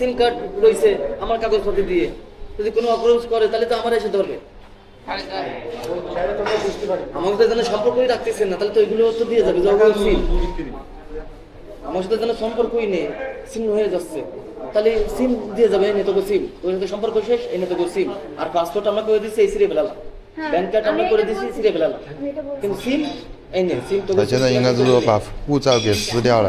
সিম card রয়েছে আমার কাগজপত্র দিয়ে, যদি কোনো অপরাধ করে তাহলে তো আমার এসে ধরবে। আমার সাথে যেন সম্পর্কই রাখতেছেন না, তাহলে তো এগুলো তো দিয়ে যাবে। আমার সাথে যেন সম্পর্কই নেই, সিম হয়ে যাচ্ছে, তাহলে সিম দিয়ে যাবে। এনে তোকে সিম, ওই সাথে সম্পর্ক শেষ, এনে তোকে সিম। আর পাসপোর্ট আমরা করে দিচ্ছি এই সিরে ফেলালাম, ব্যাংক কার্ড আমরা করে দিচ্ছি সিরে ফেলালাম, কিন্তু সিম এই নেই। সিম তো现在应该是说把护照给撕掉了。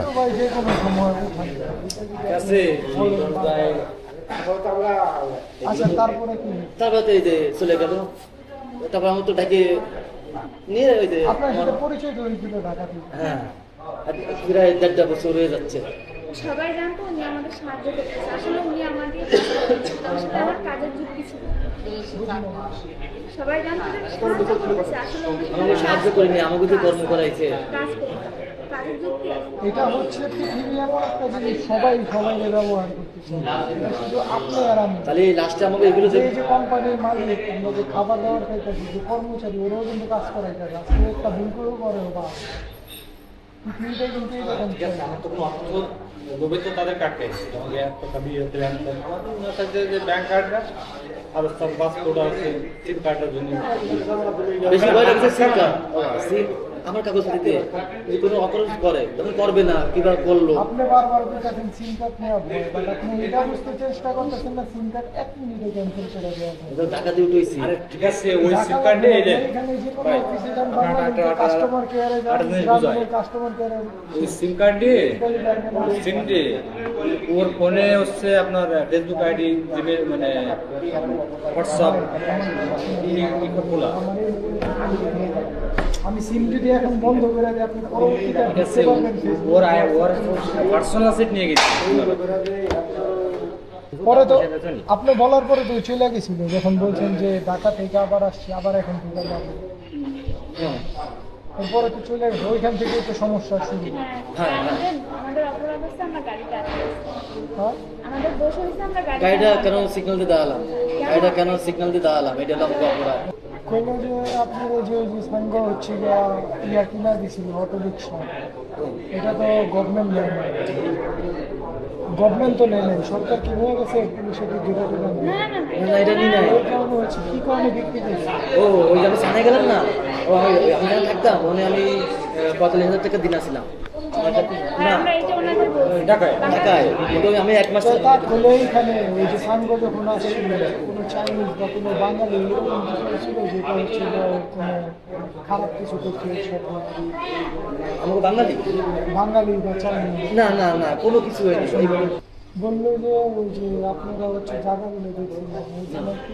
তারপরে এই যে চলে গেল, তারপর আমার তো ঢাকে নিয়ে ওই যে হ্যাঁ প্রায় 1.5 বছর হয়ে যাচ্ছে। সবাই জানতো উনি আমাদের সাহায্য করতেছে, আসলে উনি আমাদের আমার কাজের যুক্তি ছিল। সবাই জানতো যে সাহায্য করতেছে, আসলে আমাকে সাহায্য করেনি, আমাকে তো কর্ম করাইছে। কাজ করতে কাজের যুক্তি এটা হচ্ছে পৃথিবী এমন একটা জিনিস, সবাই সবাইকে ব্যবহার করতেছে, এটা শুধু আপনি আর আমি। তাহলে লাস্টে আমাকে এগুলো এই যে কোম্পানির মালিক, আমরা যে খাবার দাবার খাইতেছি, যে কর্মচারী, ওরাও কিন্তু কাজ করাইতেছে। আজকে একটা ভুল করেও করে বা পৃথিবীটাই কিন্তু এরকম। তাদের কাটে যে ব্যাংক কার্ডটা আর তার পাসপোর্ট আছে, সিম কার্ডের জন্য বেশি ভয় লাগছে সিম কার্ড। সিম আমার কাগজ দিতে যদি কোনো অপরাধ করে তখন করবে না, কিভাবে করলো। আপনি বারবার বলতেছেন সিম কার্ড নেওয়া ভয়, বাট আপনি এটা বুঝতে চেষ্টা করতেছেন না সিম কার্ড 1 মিনিটে ক্যান্সেল করে দেওয়া যায়। টাকা দিয়ে উঠেছি। ঠিক আছে, ওই সিম কার্ডে এখানে যে কোনো অফিসে যান, বাংলাদেশের কাস্টমার কেয়ারে যান, গ্রামের কাস্টমার কেয়ারে, ওই সিম কার্ড দিয়ে সিম দিয়ে ওর ফোনে হচ্ছে আপনার ফেসবুক আইডি, জিমেল মানে হোয়াটসঅ্যাপ খোলা। আমি সিম যদি এখন বন্ধ করে দিই, আপনি পরবর্তীতে বুঝতে পারবেন ওর পার্সোনাল সেট নিয়ে গেছি। পরে তো আপনি বলার পরে তো চলে গেছিল, যখন বলছেন যে ঢাকা থেকে আবার আসছি, আবার এখন থেকে যাবো, এরপরে তো চলে গেছে, ওইখান থেকে তো সমস্যা শুরু। আমাদের অপরাধ হচ্ছে আমরা গাড়িটা হ্যাঁ, আমাদের দোষ হয়েছে আমরা গাড়িটা কেন সিগন্যাল দিয়ে দাঁড়ালাম, গাড়িটা কেন সিগন্যাল দিয়ে দাঁড়ালাম, এটা হলো আমাকে অপরাধ। কইলো যে আপনার যে সাঙ্গ হচ্ছে ইয়া কিনা দিছিল অটো রিক্সা, এটা তো গভর্নমেন্ট নেয় না, গভর্নমেন্ট তো নেয় নাই, সরকার কি হয়ে গেছে, পুলিশে কি ঘিরে দিল না না না, এটা নিয়ে নেয়। এই কারণে হচ্ছে, কি কারণে বিক্রি করছে? ও ওই যে আমি সামনে গেলাম না, ও আমি যেখানে থাকতাম ওখানে আমি 45,000 টাকা দিন আসছিলাম না আমরা এটা ওনাদের বলছি ঢাকায়। কিন্তু আমি 1 মাস তা বলে এইখানে ওই যে সাঙ্গ যখন আসছিল, কোনো চাইনিজ বা কোনো বাঙালি এরকম কিছু ছিল যেটা হচ্ছে যে কোনো খারাপ কিছু করছে, আমাকে বাঙালি বা চাইনিজ? না না না, কোনো কিছু হয়নি। বললো যে ওই যে আপনারা হচ্ছে জায়গাগুলো দেখছিলেন, ওইখানে কি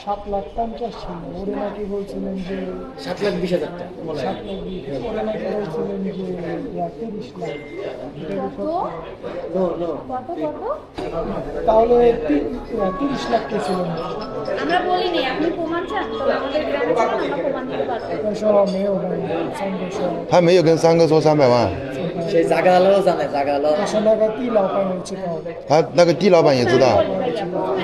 7,50,000 ছিল, ওরে নাকি বলছিলেন যে 7,20,000 টাকা। 7,20,000, ওরে নাকি বলছিলেন যে 30 লাখ। এটা কি সত্য? কত তাহলে 30 লাখ কে ছিলেন? আমরা বলিনি, আপনি প্রমাণ চান তো আমাদের গ্রামে চান, আমরা প্রমাণ দিতে পারবো।说没有跟三个说，他没有跟三哥说300万， সেই জায়গালো জানে, জায়গালো 他说那个地老板有知道的，他那个地老板也知道。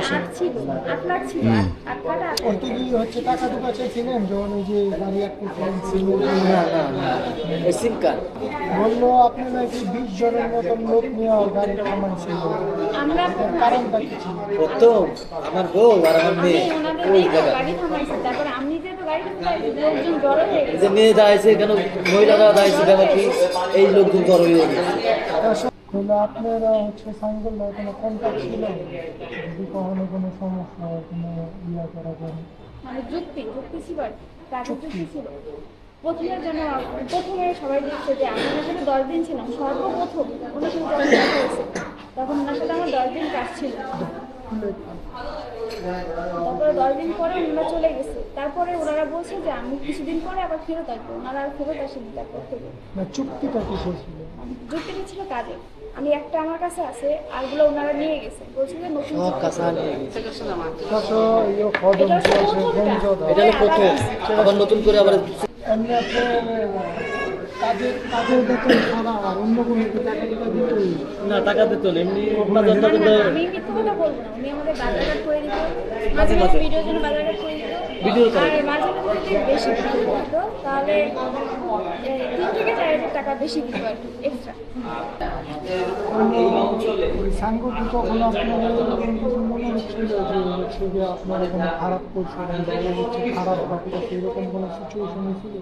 8 ছিল, 8 লাখ ছিল, 8 কাটা। ওতে কি হচ্ছে টাকা টুকা চাইছিলেন যখন ওই যে গাড়ি একটা ছিল? না না না, ওই সিম কার্ড। বললো আপনি নাকি 20 জনের মতন লোক নিয়ে গাড়ি থামাইছিল, আমরা কারণটা কি ছিল? প্রথম আমার বউ আর আমার মেয়ে ওনাদের ওই দেখে জায়গায় গাড়ি থামাইছি, তারপর আমি যেহেতু গাড়ি থামাইছি, লোকজন জড়ো হয়ে গেছে। যে নিয়ে যাইছে কেন, মহিলারা যাইছে কেন, কি এই লোকজন জড়ো হয়ে গেছে। বললো আপনারা হচ্ছে সাইনগুলো কোনো কন্ট্যাক্ট ছিল, যদি কখনো কোনো সমস্যা হয় কোনো ইয়া করা যায়? মানে যুক্তি ছিল, কাজের যুক্তি ছিল। প্রথমে সবাই দেখছে যে আমি ওনার সাথে 10 দিন ছিলাম, সর্বপ্রথম ওনার সাথে যখন দেখা হয়েছে তখন ওনার সাথে আমার 10 দিন কাজ ছিল। তারপরে 10 দিন পরে ওনারা চলে গেছে, তারপরে ওনারা বলছে যে আমি কিছুদিন পরে আবার ফেরত আসবো, ওনারা আর ফেরত আসেনি তারপর থেকে। না চুক্তিটা কি ছিল? যুক্তিটা ছিল কাজে, আমি একটা আমার কাছে আছে, আরগুলো ওনারা নিয়ে গেছে, বলছে যে নতুন সব কাঁচা নিয়ে গেছে। তাছাড়া ইয়ে কদম এটা ছিল, হচ্ছে প্রথমটা। এটা হলো প্রথম, আবার নতুন করে আবার এমনি আপনার কাজের বেতন ছাড়া আর অন্য কোনো টাকা দিতে না টাকা দিত না, এমনি বাজার টাকা আমি মিথ্যা কথা বলবো না, উনি আমাদের বাজারঘাট করে দিত, মাঝে মাঝে ভিডিওর জন্য বাজারঘাট করে দিত। ভিডিওর আর কারণে মাঝে মাঝে যদি বেশি ভিডিও করতো তাহলে 3 থেকে 4,000 টাকা বেশি দিত আর কি এক্সট্রা। ওই সাঙ্গ কি কখনো আপনার এরকম কিছু মনে হচ্ছিল যে হচ্ছে যে আপনারা কোনো খারাপ করছিলেন বা ও হচ্ছে খারাপ ভাবতেছে এরকম কোনো সিচুয়েশন ছিল?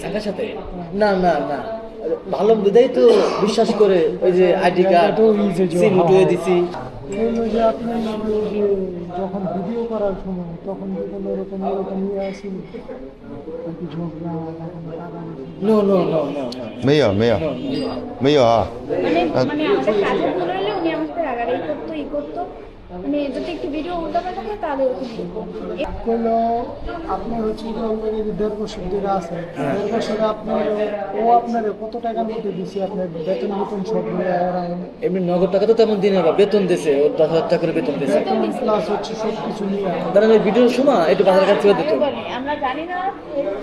সাঙ্গার সাথে না না না ভালো বিদায় তো বিশ্বাস করে ওই যে আইডি কার্ড সিম উঠিয়ে দিছি। বললো যে আপনি ওই যে যখন ভিডিও করার সময় তখন কি কোনো এরকম ইয়ে আসেনি আর কি ঝগড়া বা কোনো টাকাটাকি? No no no no no 没有没有没有啊， মানে আমাদের কাজে ভুল হলে উনি আমার সাথে রাগারাগি করতো ই করতো, মানে যদি একটু ভিডিও উল্টাপাল্টা থাকে তাহলে ওকে দিত। হলো আপনার হচ্ছে যে অলরেডি 1.5 বছর ধরে আছে, 1.5 বছরে আপনার ও আপনার কত টাকার মতো দিছে আপনার বেতন সব মিলে এমনি নগদ টাকা তো তেমন দিনে বা বেতন দিছে ওর 10,000 টাকা করে বেতন দিছে। বেতন প্লাস হচ্ছে সব কিছু নিয়ে তারা ওই ভিডিওর সময় একটু বাজার কাছে দিত। আমরা জানি না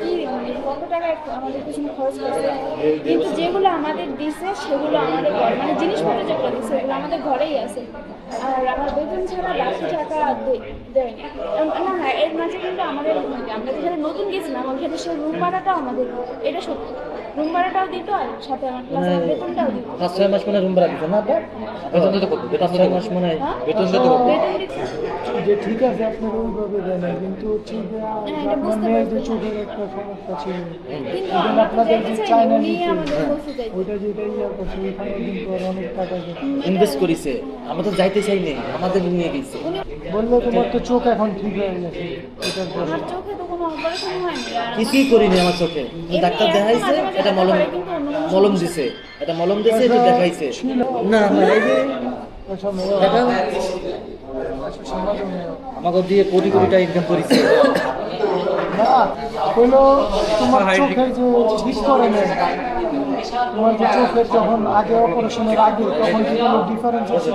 কি মানে কত টাকা আমাদের পিছনে খরচ করছে, কিন্তু যেগুলো আমাদের দিছে সেগুলো আমাদের ঘর মানে জিনিসপত্র যেগুলো দিছে সেগুলো আমাদের ঘরেই আছে। আর আমার বেতন ছাড়া বাকি টাকা দেয়নি না। হ্যাঁ, এর মাঝে কিন্তু আমাদের আমরা যেখানে নতুন গেছিলাম ওইখানে সেই রুম ভাড়াটাও আমাদের, এটা সত্যি রুম ভাড়াটাও দিত আর সাথে আমার প্লাস আমার বেতনটাও দিত। 5-6 মাস মানে রুম ভাড়া দিত না? বেতন দিতে কত? 5-6 মাস মানে বেতন দিতে কত? বেতন দিত। যে ঠিক আছে আপনার ওইভাবে দেয় না, কিন্তু হচ্ছে যে এটা আপনার বুঝতে মেয়ের যে পারছি। চোখের একটা সমস্যা ছিল কিন্তু এবং আমরা তো আপনাদের যাইতে যে চাইনি, চায়না উনি নিতে আমাদের বলতে চাইছে। ওইটা যেটা ইয়ে করছে ওইখানে কিন্তু আর অনেক টাকা গেছে। ইনভেস্ট করেছে, আমরা তো যাইতে চাইনি, আমাদের নিয়ে গেছে। বললো তোমার তো চোখ এখন ঠিক হয়ে গেছে এটার জন্য। আমার চোখে তো কোনো অপারেশন হয়নি আর কিছুই করিনি আমার চোখে। ডাক্তার দেখাইছে, এটা মলম দিছে, এটা মলম দিছে, এটা দেখাইছে না না এই যে ওইসব দেখা সমাজে আমাকে দিয়ে কোটি কোটি টাকা ইনকাম করেছে। না হলো তোমার চোখের যে ঠিক করে নেয় তোমার যে চোখের যখন আগে অপারেশনের আগে তখন কি কোনো ডিফারেন্স আছে?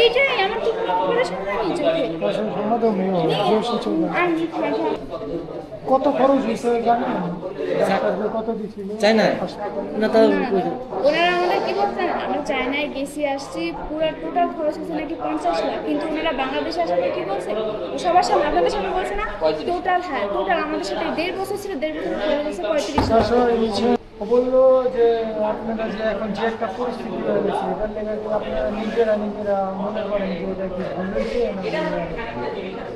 এইটাই আমার তো কোনো অপারেশন হয়নি চোখে। সমাজে মেয়ে বেশি চোখ আর কত খরচ হয়েছে জানেন? ডাক্তারদের কত দিছিল? চাই না না তার ওনারা আমাদের কি বলছেন, আমরা চায়নায় গেছি আসছি পুরো টোটাল খরচ হচ্ছে নাকি 50 লাখ, কিন্তু ওনারা বাংলাদেশে আসার পর কি বলছে সবার সামনে আপনাদের সামনে বলছে না টোটাল, হ্যাঁ টোটাল আমাদের সাথে 1.5 বছর ছিল, 1.5 বছর খরচ হচ্ছে 35 লাখ। ও বললো যে আপনারা যে এখন যে একটা পরিস্থিতি হয়ে গেছে এটার লেগে কি আপনারা নিজেরা মনে করেন যে এটা কি ভুল হয়েছে না?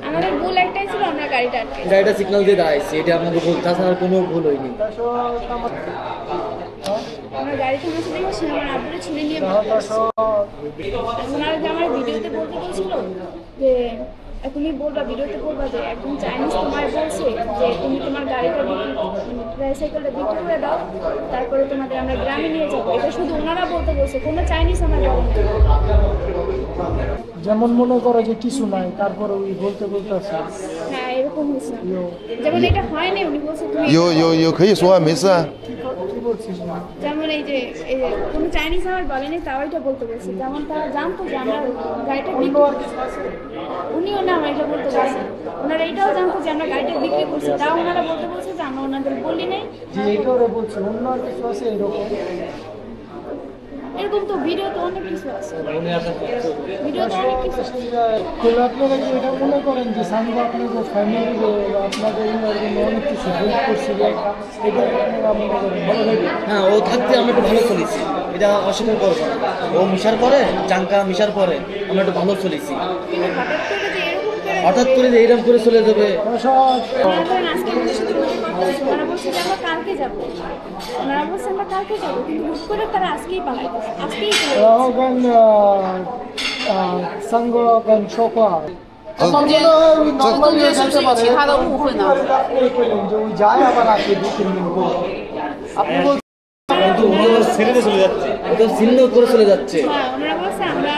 আমাদের ভুল একটাই ছিল, আমরা গাড়িটা আটকে গাড়িটা সিগন্যাল দিয়ে দাঁড়াইছি, এটা আপনাকে ভুল, তাছাড়া কোনো ভুল হয়নি। আমরা গাড়ি থামাতে দেখেছি আমার আব্বুরে ছুরি নিয়ে ওনারা যে আমার ভিডিওতে বলতে বলছিল যে তুমি বলবা ভিডিওতে বলবা যে একজন চাইনিজ তোমার বলছে যে তুমি তোমার গাড়িটা ট্রাইসাইকেলটা বিক্রি করে দাও, তারপরে তোমাদের আমরা গ্রামে নিয়ে যাবো। এটা শুধু ওনারা বলতে বলছে, কোনো চাইনিজ আমার বলেন। যেমন মনে করো যে কিছু নাই তারপরে ওই বলতে আছে হ্যাঁ এরকম হয়েছে, যেমন এটা হয়নি উনি বলছে তুমি有可以说啊，没事啊。 কি বলছিস না? যেমন এই যে কোনো চাইনিজ আমার বলেনি তাও এটা বলতে বলছে, যেমন তারা জানতো যে আমরা গাড়িটা বিক্রি উনিও না আমার এটা বলতে বলছে, ওনারা এটাও জানতো যে আমরা গাড়িটা বিক্রি করছি, তাও ওনারা বলতে বলছে যে আমরা ওনাদের বলি নাই। যে এটা ওরা বলছে অন্য আর কিছু আছে এরকম? এরকম তো ভিডিওতে অনেক কিছু আছে, ভিডিওতে অনেক কিছু আছে। তাহলে আপনারা কি এটা মনে করেন যে সামনে আপনাদের ফ্যামিলি আপনাদের অনেক কিছু হেল্প করছিল এটা আপনারা মনে করেন ভালো লাগে? হ্যাঁ ও থাকতে আমরা একটু ভালো চলেছি, এটা অস্বীকার করবো না। ও মিশার পরে চাঙ্কা মিশার পরে আমরা একটু ভালো চলেছি, কিন্তু হঠাৎ করে যে এইরকম করে চলে যাবে। ওনারা ধরেন আজকে আমাদের সাথে কথা বলছে, ওনারা বলছে যে আমরা কালকে যাবো, ওনারা বলছে আমরা কালকে যাবো, কিন্তু হুট করে তারা আজকেই পালাইতেছে, আজকেই চলে গেছে। Organ sang organ 说话。আমার মনে হয় ওই নর্মাল যে যেতে পারে আপনি করলেন যে ওই যায় আবার আসে 2-3 দিন পর আপনি বলছেন কিন্তু ওনারা ছেড়ে দিয়ে চলে যাচ্ছে, ওটা ছিন্ন করে চলে যাচ্ছে। হ্যাঁ ওনারা বলছে আমরা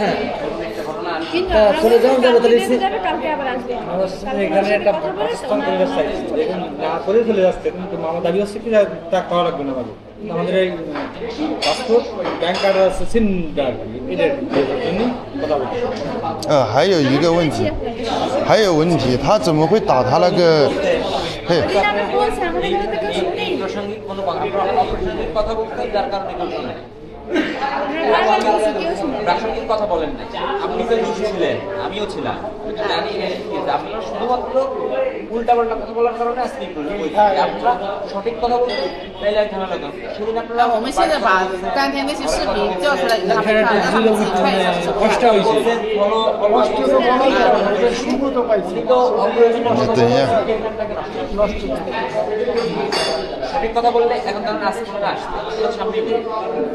হ্যাঁ কিন্তু হ্যাঁ, চলে যাও, যাবে, তাহলে কালকে যাবে, কালকে আবার আসবে। কালকে এখানে ওনার একটা সাথে কথা বলে বাসস্থান ওনারা- পরিবেশ চাইছি, দেখুন না করে চলে যাচ্ছে, কিন্তু মামা দাবি হচ্ছে কি তা করা লাগবে না ভাবে। আমাদের এই পাসপোর্ট ব্যাংক কার্ড আছে সিমটা আর কি, এটার জন্য কথা বলছি।还有一个问题，还有问题，他怎么会打他那个？嘿， কিন্তু আমি বলছি আমাদের কথা তো কেউ শুনেই না। প্রাসঙ্গিক কোনো অপ্রাসঙ্গিক কথা বলতে যার কারণে আমরা বারবার বলছি, কেউ শুনে না। প্রাসঙ্গিক কথা বলেন না। আপনি তো দোষী ছিলেন, আমিও ছিলাম, এটা জানি না। আপনারা শুধুমাত্র উল্টাপাল্টা কথা বলার কারণে আজকে এই প্রশ্ন হয়েছে। আপনারা সঠিক কথা বলতে তাইলে আর ঝামেলা করতে সেদিন আপনারা我们现在把当天那些视频调出来给他们看，让他们自己看一下是什么。 কষ্ট হয়েছে। কষ্ট তো বলাই যায় না, ওদের সুখ তো পাইছি। সঠিক কথা বললে এখন তারা আজকে মনে আসছে সামনে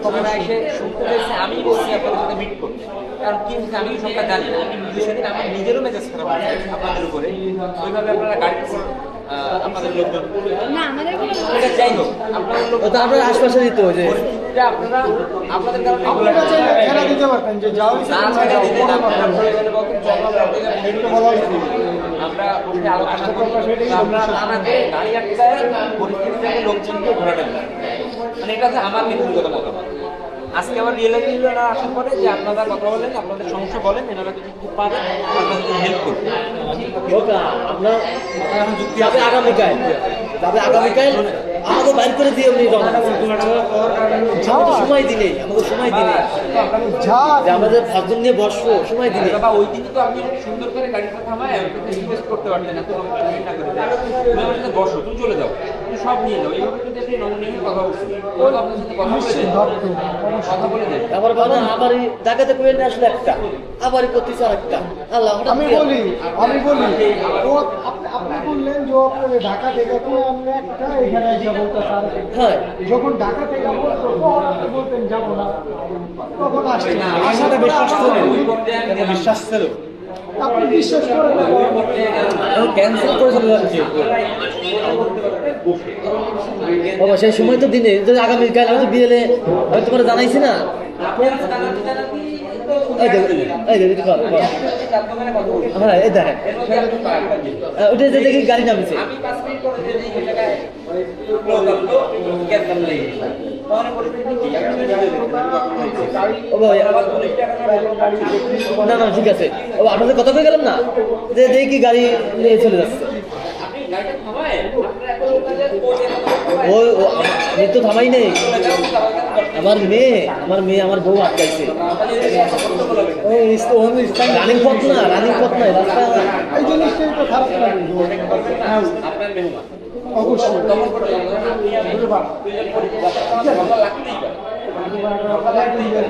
তোমরা এসে শুনতে পেয়েছে আমি বলছি আপনাদের সাথে মিট করতে, কারণ কি হচ্ছে আমি সবটা জানি না। সেদিন আমার নিজেরও মেজাজ খারাপ হয়েছে আপনাদের উপরে, ওইভাবে আপনারা গাড়ি আপনাদের লোকজন না, আমাদের কোনো এটা যাই হোক আপনাদের লোক ওটা আপনার আশপাশে দিত যে পরিস্থিতিটা আপনারা আপনাদের কারণে আপনারা চাইলে খেলা দিতে পারতেন যে যাও না ছেড়ে দিতে না আপনারা প্রয়োজনে বলতেন চল আমরা এটা বলা উচিত। আমরা বসে আলোচনা করবো, আমরা নানা করে গাড়ি আটকায় পরিস্থিতিটাকে লোকজনকে ঘোরাতে দিই। মানে এটা হচ্ছে আমার ব্যক্তিগত মতামত। আজকে আবার রিয়েলাইজ হলো না আসার পরে যে আপনারা কথা বলেন, আপনাদের সমস্যা বলেন, এনারা যদি খুব পারেন আপনাদের হেল্প করবেন। ওটা আপনার এখন যুক্তি যাবে আগামীকাল, আমাকে বাইর করে দিয়ে উনি রওনা দিয়েছেন। আমাকে সময় দিলে যা যে আমাদের 5 জন নিয়ে বসবো, সময় দিলে বাবা ওই দিনই তো আপনি সুন্দর করে গাড়িটা থামায় রিকোয়েস্ট করতে পারতেন না, তো না করে দেয়। তুমি আমার সাথে বসো, তুমি চলে যাও, তুমি সব নিয়ে যাও। এইভাবে যদি আপনি নমনীয় কথা বলছেন, ও তো আপনার সাথে কথা বলে দেয়, কথা বলে দেয়। আবার বলে আবার ডাকাতে করে নিয়ে আসলে একটা, আবার করতেছে আরেকটা। আল্লাহ হঠাৎ আমি করে- বলি ও আপনি বললেন যে আপনাকে ঢাকা থেকে তো আমরা একটা এখানে এসে বলতেছে আরেকটা। হ্যাঁ যখন ঢাকা থেকে বলতো তখন আপনি বলতেন যাবো না, তখন আসতেন না। আশাটা বিশ্বাস করেন, বিশ্বাস ছিল। আপনি বিশ্বাস করেন না। ক্যান্সেল করে চলে যাচ্ছে। বাবা সেই সময় তো দিনে যদি আগামীকাল আমি তো বিয়েলে হয়তো করে জানাইছি না। এই দেখো, একটু কর, কর। হ্যাঁ এই দেখেন ওটা যে দেখি গাড়ি নামছে। আমি 5 মিনিট পরে যে এই জায়গায় লোকাল তো ক্যান্সেল নেই, তখন পরিস্থিতি কি ও ভাই, না ঠিক আছে। ও আপনাদের কথা কয়ে গেলাম না যে দেখি গাড়ি নিয়ে চলে যাচ্ছে। আপনি গাড়িটা থামায় আপনারা এখন তাহলে কোর্টে ওই আমি তো থামাই নেই, আমার মেয়ে আমার বউ আটকাইছে। রানিং পথ না রাস্তা। এই জিনিসটাই তো খারাপ লাগে। আপনার মেহমান অবশ্যই তখন লাগতেই পারে,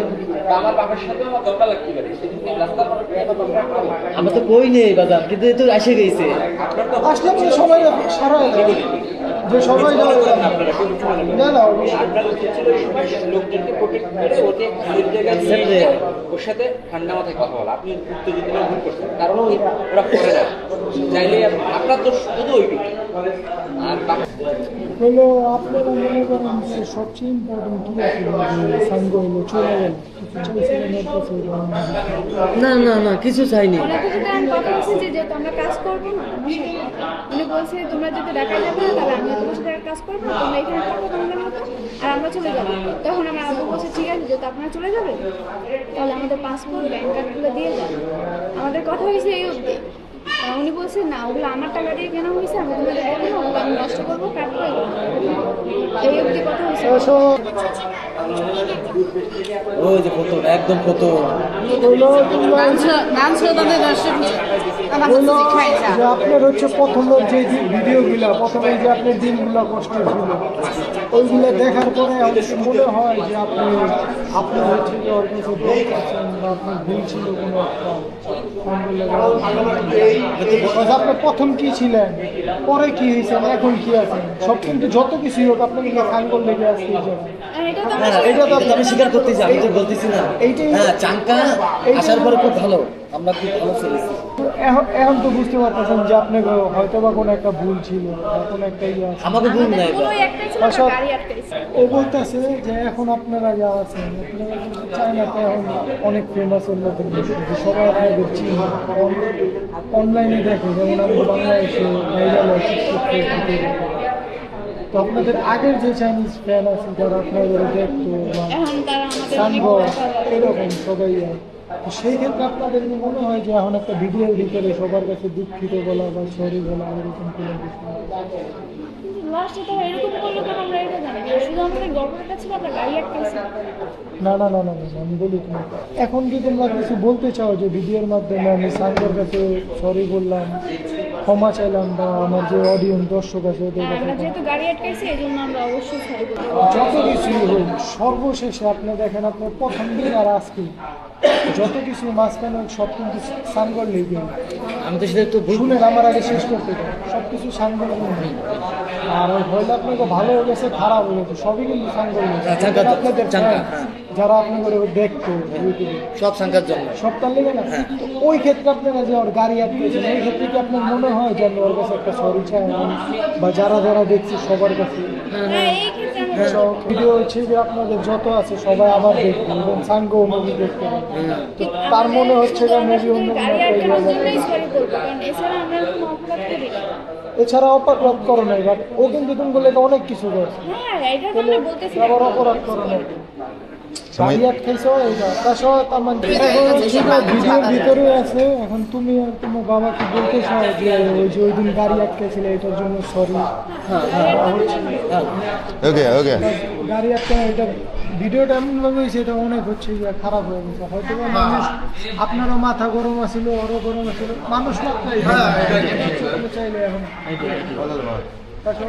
আমার বাবার সাথেও আমার দরকার লাগতে পারে, সেদিন রাস্তার আমরা তো কই নেই বাজার, কিন্তু এই তো এসে গেছে। আপনার তো আসলে যে সবাই সারা যে সবাই যাবে না না আপনার উচিত ছিল এই সময় লোকজনকে প্রোটেক্ট করে ওকে খালির জায়গায় নিয়ে সেটাই। এসে ওর সাথে ঠান্ডা মাথায় কথা বলা। আপনি উত্তেজিত হয়ে ভুল করছেন, কারণ ওরা করে না চাইলে আপনার তো শুধু ওইটুকু। আর বাকি হলো আপনারা মনে করেন যে সবচেয়ে ইম্পর্টেন্ট কি আছে সাঙ্গ হলো চলে গেল কিছু চাইছিলেন এর কাছে না কিছু চাইনি। ওনাকে যদি আমি কথা বলছি যে যেহেতু আমরা কাজ করবো না, উনি বলছে তোমরা যদি ঢাকায় যাবে না তাহলে আমি তোমার সাথে আর কাজ করবো না, তোমরা এখানে থাকো তোমাদের মতো আর আমরা চলে যাবো। তখন আমার আব্বু বলছে ঠিক আছে যেহেতু আপনারা চলে যাবেন তাহলে আমাদের পাসপোর্ট ব্যাংক কার্ডগুলো দিয়ে যান। আমাদের কথা হয়েছে এই অবধি। উনি বলছে না ওগুলো আমার টাকা দিয়ে কেনা হয়েছে, আমি তোমাদের দেবো না, ওগুলো আমি নষ্ট করবো কাটবো, এই অবধি কথা হয়েছে। ওই যে প্রথম একদম প্রথম男车的那个视频，让他们自己看一下。যে আপনার হচ্ছে প্রথমের যে ভিডিওগুলো প্রথমে যে আপনার দিনগুলো কষ্ট ছিল ওইগুলো দেখার পরে আমার মনে হয় যে আপনি হচ্ছে যে ওর কাছে ভুল করছেন বা আপনার ভুল ছিল কোনো একটা। আপনার প্রথম কি ছিলেন, পরে কি হয়েছেন, এখন কি আছেন, সব কিন্তু যত কিছুই হোক আপনাকে খাঙ্গল লেগে আসছে এই জায়গায়। আর এটা তো হ্যাঁ এটা তো আমি স্বীকার করতেছি, আমি তো বলতেছি না। এইটাই- হ্যাঁ চাঙ্কা আসার পরে খুব ভালো, আমরা খুব ভালো চলেছি। এখন তো বুঝতে পারতেছেন যে আপনার হয়তো বা কোনো একটা ভুল ছিল বা কোনো একটা ইয়ে আছে। আমাকে ভুল নাই পুরো একটাই ছিল, আচ্ছা। গাড়ি আটকাইছে। ও বলতেছে যে এখন আপনারা যা আছেন আপনারা কিন্তু চায়নাতে এখন অনেক ফেমাস উন্নতির দেশ, যে সবাই আপনাদের চিনে অনলাইনে দেখে, যেমন আমাদের বাংলাদেশে ভাইরাল হয় টিকটক, ফেসবুকে। তো আপনাদের আগের যে চাইনিজ ফ্যান আছে যারা আপনাদের দেখতো বা এখন তারা আমাদের অনেক সানগো কথা বলে। এরকম সবাই যায়। তো সেই ক্ষেত্রে আপনাদের কি মনে হয় যে এখন একটা ভিডিও ভিতরে সবার কাছে দুঃখিত বলা বা সরি বলা এরকম কোনো কিছু? লাস্টে তারা এরকম করলো কেন আমরা এটা জানি না। শুধু আমরা আমাদের গল্পটা ছিল আমরা গাড়ি আটকেছি। না না না না না, আমি বলি তুমি এখন কি তোমরা কিছু বলতে চাও যে ভিডিওর মাধ্যমে আমি সাঙ্গের কাছে সরি বললাম, ক্ষমা চাইলাম, বা আমার যে অডিয়েন্স দর্শক আছে ওদের হ্যাঁ, কাছে আমরা যেহেতু গাড়ি আটকেছি এই জন্য আমরা অবশ্যই সরি বলবো। যত কিছুই হোক সর্বশেষে আপনি দেখেন আপনার প্রথম দিন আর আজকে যত কিছু মাঝখানে সব কিন্তু সাঙ্গর লেগে আমি তো সেটা একটু ভুল শুনেন আমার আগে শেষ করতে চাই সব কিছু সাঙ্গর আর ওই হয়তো আপনাকে ভালো হয়ে গেছে খারাপ হয়ে গেছে সবই কিন্তু সাঙ্গর চাঙ্গা- আপনাদের চাঙ্গা, fans, হ্যাঁ। যারা আপনাদের দেখতো ইউটিউবে সব সংখ্যার জন্য। সবটার লেগে না তো ওই ক্ষেত্রে আপনারা যে ওর গাড়ি আটকেছেন ওই ক্ষেত্রে কি আপনার মনে হয় যে আমি ওর কাছে একটা সরি চাই বা যারা যারা দেখছি সবার কাছে হ্যাঁ, এই ক্ষেত্রে আমরা ভিডিও হচ্ছে যে আপনাদের যত আছে সবাই আবার দেখবে এবং সাঙ্গ মুভি দেখতে পাবে তো তার মনে হচ্ছে যে মেবি অন্য কোনো গাড়ি একটা আটকানোর জায়গায় জন্যই সরি বলবো, কারণ এছাড়া আমরা কোনো অপরাধ করি না। এছাড়া অপরাধ করো নাই বাট ও কিন্তু তুমি বলে অনেক কিছু করছে হ্যাঁ, এটা তো তাহলে আমরা বলতেছি। আবার অপরাধ করো না গাড়ি আটকাইছো এইটা তার সহ তার মানে এখন হচ্ছে যে ভিডিওর ভিতরে আছে এখন তুমি আর তোমার বাবাকে বলতে চাও যে ওই যে ওই দিন গাড়ি আটকেছিলে এটার জন্য সরি ওকে ওকে গাড়ি আটকানো এটা ভিডিওটা এমন ভাবে হয়েছে এটা অনেক হচ্ছে যে খারাপ হয়ে গেছে হয়তো বা মানুষ আপনারও মাথা গরম আছিল ওরও গরম আছিল মানুষ মাত্রাই চাইলে এখন এটা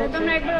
তো আমরা একবার